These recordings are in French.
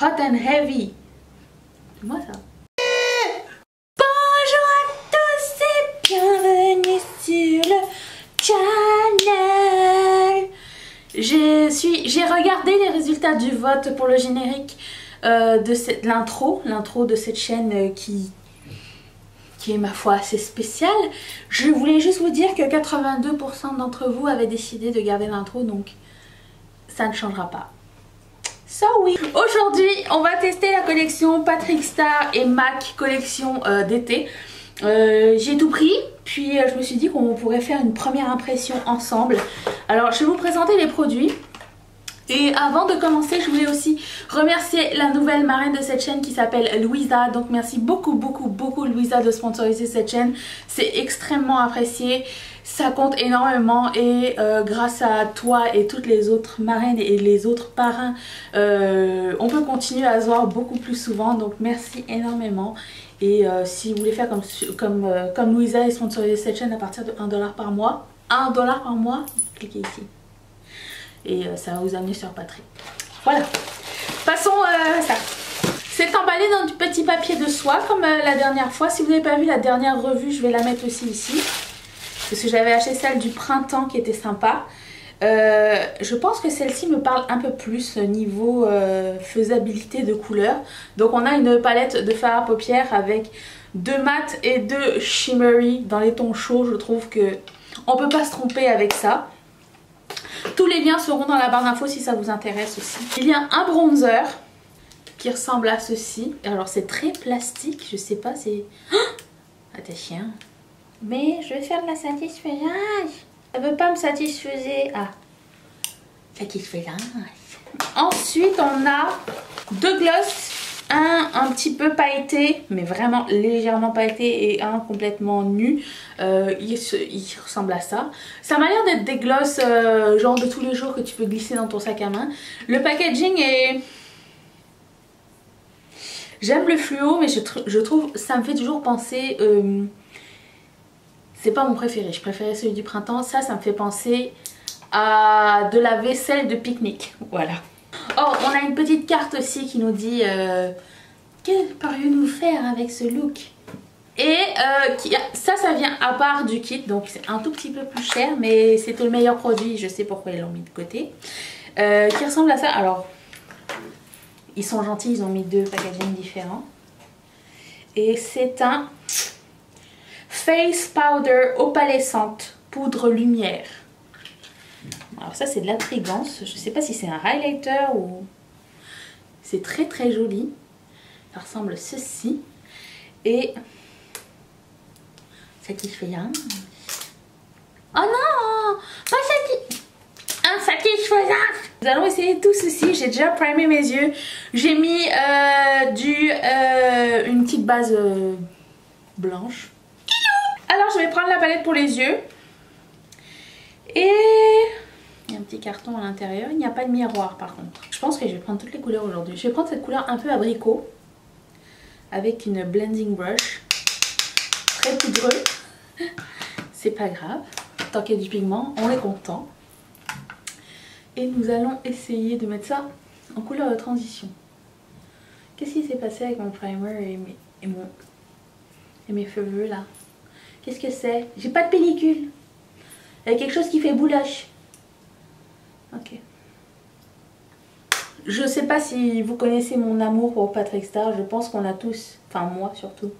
Hot and Heavy. C'est moi ça. Bonjour à tous et bienvenue sur le channel. J'ai regardé les résultats du vote pour le générique de l'intro de cette chaîne qui est ma foi assez spéciale. Je voulais juste vous dire que 82% d'entre vous avaient décidé de garder l'intro, donc ça ne changera pas. So oui. Aujourd'hui on va tester la collection Patrick Star et MAC collection d'été. J'ai tout pris, puis je me suis dit qu'on pourrait faire une première impression ensemble. Alors je vais vous présenter les produits. Et avant de commencer, je voulais aussi remercier la nouvelle marraine de cette chaîne qui s'appelle Louisa. Donc merci beaucoup Louisa de sponsoriser cette chaîne. C'est extrêmement apprécié, ça compte énormément et grâce à toi et toutes les autres marraines et les autres parrains, on peut continuer à se voir beaucoup plus souvent. Donc merci énormément. Et si vous voulez faire comme Louisa et sponsoriser cette chaîne à partir de 1$ par mois, cliquez ici. Et ça va vous amener sur Patreon. Voilà. Passons à ça. C'est emballé dans du petit papier de soie comme la dernière fois. Si vous n'avez pas vu la dernière revue, je vais la mettre aussi ici. Parce que j'avais acheté celle du printemps qui était sympa. Je pense que celle-ci me parle un peu plus niveau faisabilité de couleurs. Donc on a une palette de fard à paupières avec 2 mat et 2 shimmery dans les tons chauds. Je trouve que on peut pas se tromper avec ça. Tous les liens seront dans la barre d'infos si ça vous intéresse aussi. Il y a un bronzer qui ressemble à ceci. Alors c'est très plastique, je sais pas, c'est... Attention. Mais je vais faire de la satisfaisance. Ça veut pas me satisfaire. Ah. Satisfaisance. Ensuite on a 2 gloss. Un petit peu pailleté, mais vraiment légèrement pailleté, et un complètement nu. Il ressemble à ça. Ça m'a l'air d'être des gloss genre de tous les jours que tu peux glisser dans ton sac à main. Le packaging est... J'aime le fluo, mais je trouve ça me fait toujours penser... C'est pas mon préféré, je préférais celui du printemps. Ça me fait penser à de la vaisselle de pique-nique. Voilà. Oh, on a une petite carte aussi qui nous dit que pourriez-nous faire avec ce look. Et ça vient à part du kit, donc c'est un tout petit peu plus cher, mais c'était le meilleur produit, je sais pourquoi ils l'ont mis de côté. Qui ressemble à ça. Alors, ils sont gentils, ils ont mis 2 packagings différents. Et c'est un Face Powder opalescente, poudre lumière. Alors ça c'est de la Trigance, je sais pas si c'est un highlighter ou... C'est très joli. Ça ressemble à ceci. Et... satisfaisant. Oh non, pas satisfaisant. Nous allons essayer tout ceci. J'ai déjà primé mes yeux. J'ai mis une petite base blanche. Alors je vais prendre la palette pour les yeux. Et... il y a un petit carton à l'intérieur. Il n'y a pas de miroir par contre. Je pense que je vais prendre toutes les couleurs aujourd'hui. Je vais prendre cette couleur un peu abricot. Avec une blending brush. Très poudreux. C'est pas grave. Tant qu'il y a du pigment, on est content. Et nous allons essayer de mettre ça en couleur de transition. Qu'est-ce qui s'est passé avec mon primer et mes cheveux là? Qu'est-ce que c'est? J'ai pas de pellicule. Il y a quelque chose qui fait boulache. Ok. Je sais pas si vous connaissez mon amour pour Patrick Star. Je pense qu'on a tous, enfin moi surtout,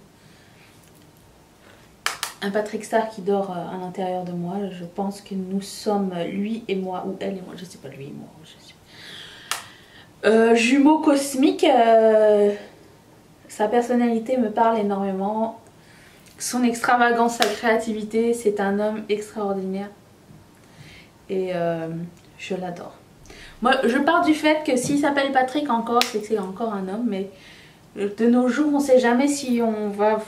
un Patrick Star qui dort à l'intérieur de moi. Je pense que nous sommes lui et moi, ou elle et moi, je sais pas, lui et moi, je sais. Jumeaux cosmiques. Sa personnalité me parle énormément. Son extravagance, sa créativité, c'est un homme extraordinaire. Et je l'adore. Moi, je pars du fait que s'il s'appelle Patrick encore, c'est que c'est encore un homme. Mais de nos jours, on ne sait jamais si on va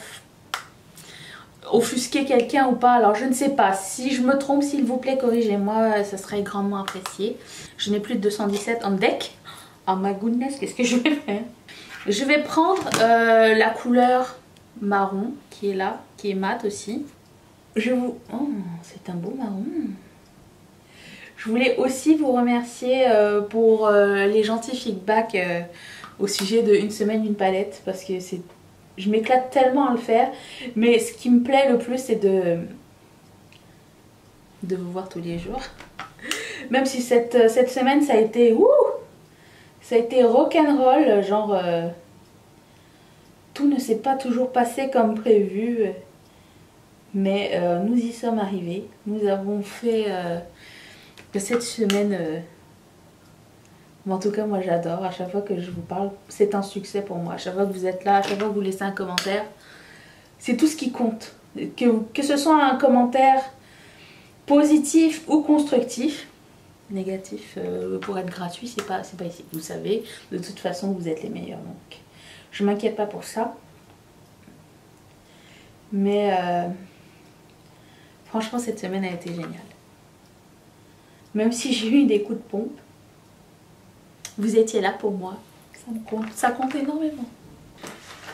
offusquer quelqu'un ou pas. Alors, je ne sais pas. Si je me trompe, s'il vous plaît, corrigez-moi. Ça serait grandement apprécié. Je n'ai plus de 217 en deck. Oh my goodness, qu'est-ce que je vais faire? Je vais prendre la couleur marron qui est là, qui est mat aussi. Oh, c'est un beau marron. Je voulais aussi vous remercier pour les gentils feedbacks au sujet de une semaine, une palette, parce que je m'éclate tellement à le faire. Mais ce qui me plaît le plus, c'est de vous voir tous les jours. Même si cette semaine, ça a été... ça a été rock'n'roll, genre... tout ne s'est pas toujours passé comme prévu. Mais nous y sommes arrivés. Nous avons fait de cette semaine... en tout cas, moi j'adore. À chaque fois que je vous parle, c'est un succès pour moi. À chaque fois que vous êtes là, à chaque fois que vous laissez un commentaire, c'est tout ce qui compte. Que ce soit un commentaire positif ou constructif. Négatif, pour être gratuit, c'est pas ici. Vous savez, de toute façon, vous êtes les meilleurs. Donc, je m'inquiète pas pour ça. Mais franchement, cette semaine a été géniale. Même si j'ai eu des coups de pompe, vous étiez là pour moi. Ça compte énormément.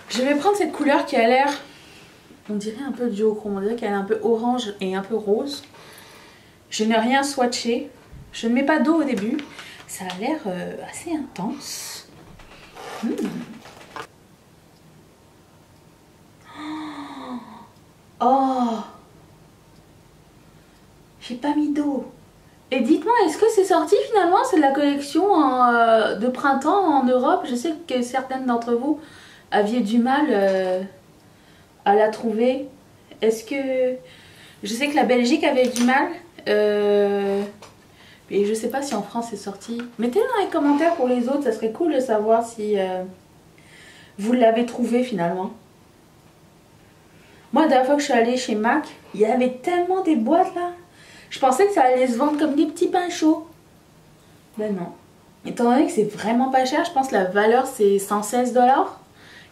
Je vais prendre cette couleur qui a l'air, on dirait un peu duochrome, on dirait qu'elle est un peu orange et un peu rose. Je n'ai rien swatché. Je ne mets pas d'eau au début. Ça a l'air assez intense. Oh, j'ai pas mis d'eau. Et dites-moi, est-ce que c'est sorti finalement? C'est de la collection de printemps en Europe. Je sais que certaines d'entre vous aviez du mal à la trouver. Est-ce que... Je sais que la Belgique avait du mal. Et je sais pas si en France c'est sorti. Mettez-le dans les commentaires pour les autres. Ça serait cool de savoir si vous l'avez trouvé finalement. Moi, la dernière fois que je suis allée chez Mac, il y avait tellement des boîtes là. Je pensais que ça allait se vendre comme des petits pains chauds. Ben non. Étant donné que c'est vraiment pas cher, je pense que la valeur c'est 116 $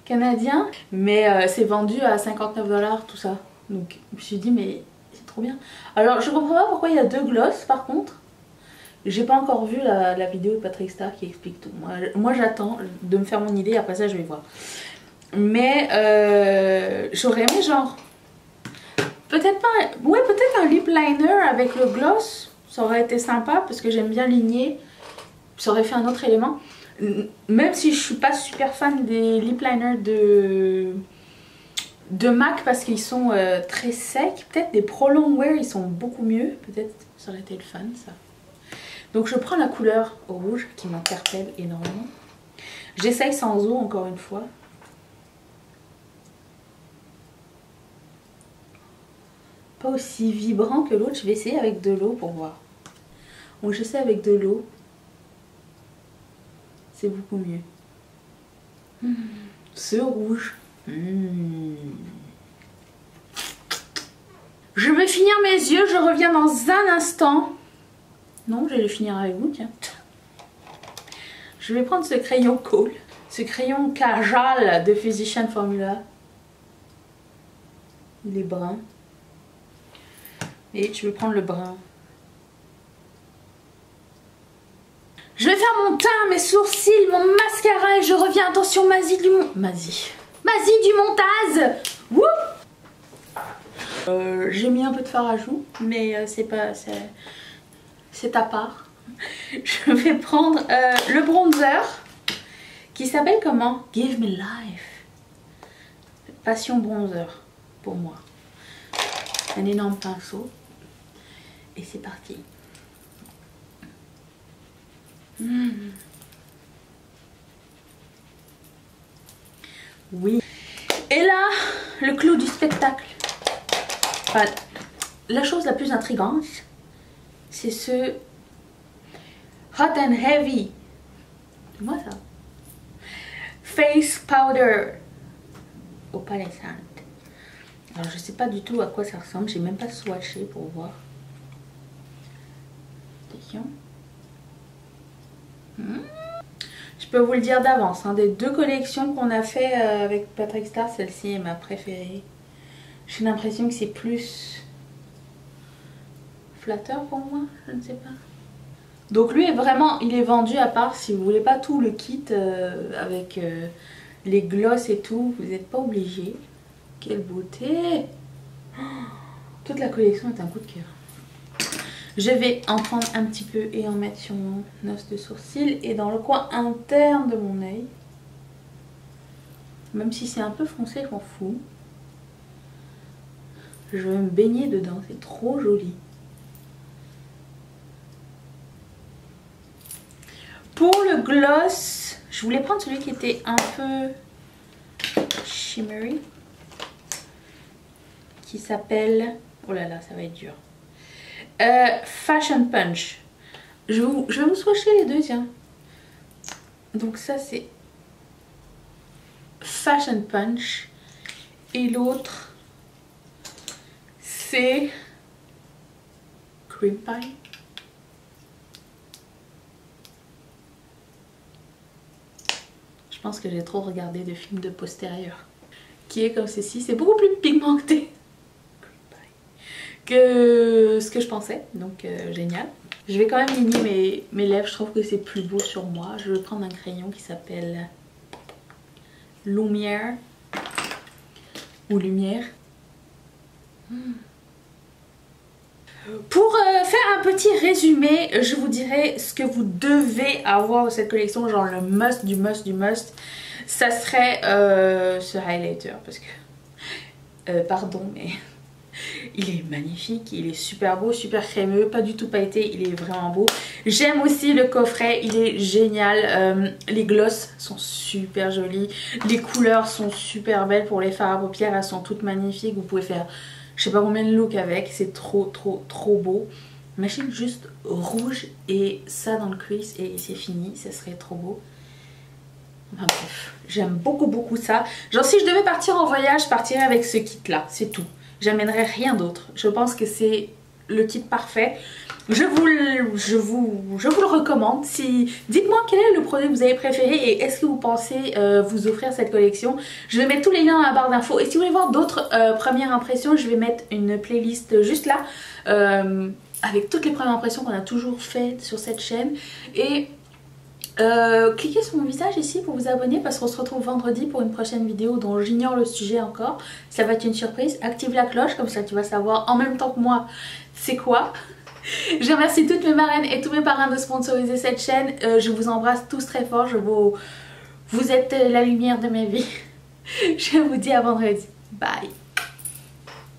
canadiens. Mais c'est vendu à 59 $ tout ça. Donc je me suis dit mais c'est trop bien. Alors je comprends pas pourquoi il y a 2 glosses par contre. J'ai pas encore vu la vidéo de Patrick Star qui explique tout. Moi j'attends de me faire mon idée, après ça je vais voir. Mais j'aurais aimé genre... Peut-être pas... Ouais, peut-être un lip liner avec le gloss. Ça aurait été sympa parce que j'aime bien ligner. Ça aurait fait un autre élément. Même si je suis pas super fan des lip liners de MAC parce qu'ils sont très secs. Peut-être des Pro Longwear ils sont beaucoup mieux. Peut-être ça aurait été le fun ça. Donc je prends la couleur rouge qui m'interpelle énormément. J'essaye sans eau encore une fois. Pas aussi vibrant que l'autre, je vais essayer avec de l'eau pour voir. Donc j'essaie avec de l'eau. C'est beaucoup mieux. Ce rouge. Je vais finir mes yeux, je reviens dans un instant. Non, je vais le finir avec vous, tiens. Je vais prendre ce crayon Kohl. Ce crayon Kajal de Physician Formula. Il est brun. Et je vais prendre le brun. Je vais faire mon teint, mes sourcils, mon mascara et je reviens. Attention, Mazie du Montaz. Wouh. J'ai mis un peu de fard à joues, mais c'est à part. Je vais prendre le bronzer qui s'appelle comment? Give Me Life. Passion bronzer pour moi. Un énorme pinceau. Et c'est parti. Oui. Et là, le clou du spectacle. Enfin, la chose la plus intrigante, c'est ce Hot and Heavy. C'est moi ça. Face Powder au Palais Sainte. Alors je sais pas du tout à quoi ça ressemble. J'ai même pas swatché pour voir. Attention. Je peux vous le dire d'avance, hein, des 2 collections qu'on a fait avec Patrick Star, celle-ci est ma préférée. J'ai l'impression que c'est plus flatteur pour moi, je ne sais pas. Donc lui est vraiment, il est vendu à part si vous voulez pas tout le kit avec les gloss et tout, vous n'êtes pas obligé. Quelle beauté! Toute la collection est un coup de cœur. Je vais en prendre un petit peu et en mettre sur mon os de sourcil et dans le coin interne de mon œil. Même si c'est un peu foncé, je m'en fous. Je vais me baigner dedans, c'est trop joli. Pour le gloss, je voulais prendre celui qui était un peu shimmery. Qui s'appelle... Oh là là, ça va être dur. Fashion Punch. Je vais vous swatcher les deux, tiens. Donc ça c'est Fashion Punch. Et l'autre c'est Cream Pie. Je pense que j'ai trop regardé de films de postérieur. Qui est comme ceci, c'est beaucoup plus pigmenté que ce que je pensais, donc génial. Je vais quand même ligner mes lèvres, je trouve que c'est plus beau sur moi. Je vais prendre un crayon qui s'appelle Lumière ou Lumière. Pour faire un petit résumé, je vous dirais ce que vous devez avoir de cette collection, genre le must du must du must, ça serait ce highlighter parce que, pardon mais il est magnifique, il est super beau, super crémeux, pas du tout pailleté, il est vraiment beau. J'aime aussi le coffret, il est génial, les glosses sont super jolies, les couleurs sont super belles pour les fards à paupières, elles sont toutes magnifiques, vous pouvez faire je sais pas combien de looks avec, c'est trop beau. Machine juste rouge et ça dans le crease et c'est fini, ça serait trop beau. Enfin bref, j'aime beaucoup ça. Genre si je devais partir en voyage, je partirais avec ce kit là, c'est tout. J'amènerais rien d'autre. Je pense que c'est le kit parfait. Je vous le recommande. Dites-moi quel est le produit que vous avez préféré et est-ce que vous pensez vous offrir cette collection. Je vais mettre tous les liens dans la barre d'infos. Et si vous voulez voir d'autres premières impressions, je vais mettre une playlist juste là avec toutes les premières impressions qu'on a toujours faites sur cette chaîne. Et cliquez sur mon visage ici pour vous abonner parce qu'on se retrouve vendredi pour une prochaine vidéo dont j'ignore le sujet encore. Ça va être une surprise. Active la cloche comme ça tu vas savoir en même temps que moi c'est quoi. Je remercie toutes mes marraines et tous mes parrains de sponsoriser cette chaîne. Je vous embrasse tous très fort. Vous êtes la lumière de ma vie. Je vous dis à vendredi. Bye.